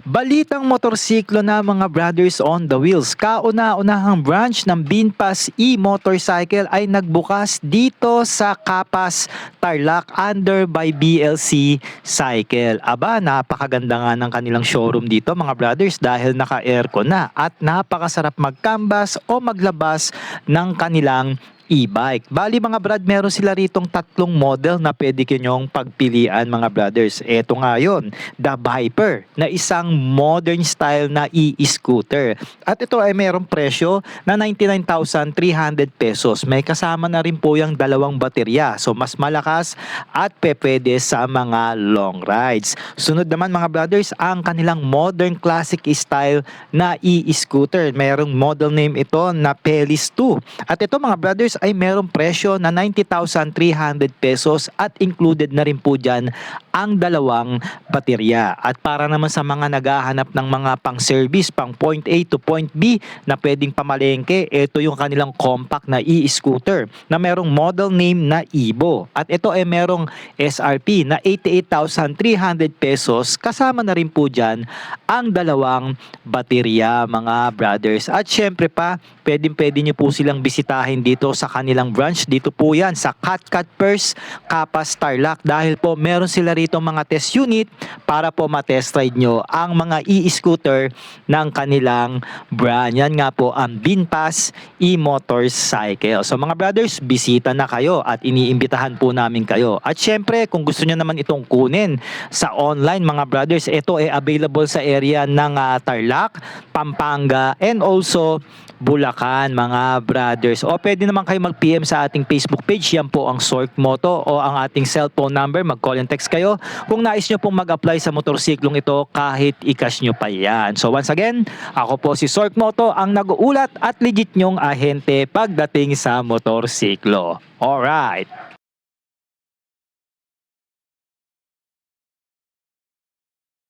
Balitang motorsiklo na mga brothers on the wheels. Kauna-unahang branch ng Binpas e-motorcycle ay nagbukas dito sa Capas, Tarlac under by BLC Cycle. Aba, napakaganda nga ng kanilang showroom dito mga brothers dahil naka-aircon na at napakasarap mag-canvas o maglabas ng kanilang e-bike. Bali mga brad, meron sila ritong tatlong model na pwede kinyong pagpilian mga brothers. Eto nga yun, the Viper na isang modern style na e-scooter. At ito ay merong presyo na 99,300 pesos. May kasama na rin po yung dalawang baterya. So mas malakas at pwede sa mga long rides. Sunod naman mga brothers, ang kanilang modern classic style na e-scooter. Merong model name ito na Pelis 2. At ito mga brothers ay merong presyo na 90,300 pesos at included na rin po dyan ang dalawang baterya. At para naman sa mga naghahanap ng mga pang-service, pang point A to point B na pwedeng pamalengke, ito yung kanilang compact na e-scooter na merong model name na Evo. At ito ay merong SRP na 88,300 pesos. Kasama na rin po dyan ang dalawang baterya mga brothers. At syempre pa, pwede nyo po silang bisitahin dito sa kanilang branch. Dito po yan sa Catcat First, Capas, Tarlac dahil po meron sila rito mga test unit para po matest ride nyo ang mga e-scooter ng kanilang brand. Yan nga po ang Binpas e-motorcycle. So mga brothers, bisita na kayo at iniimbitahan po namin kayo. At syempre, kung gusto nyo naman itong kunin sa online mga brothers, ito ay available sa area ng Tarlac, Pampanga, and also Bulacan mga brothers. O pwede naman kayo mag-PM sa ating Facebook page. Yan po ang Sork Moto o ang ating cellphone number. Mag-call and text kayo kung nais nyo pong mag-apply sa motorsiklong ito kahit i-cash nyo pa yan. So once again, ako po si Sork Moto, ang nag-uulat at legit nyong ahente pagdating sa motorsiklo. Alright.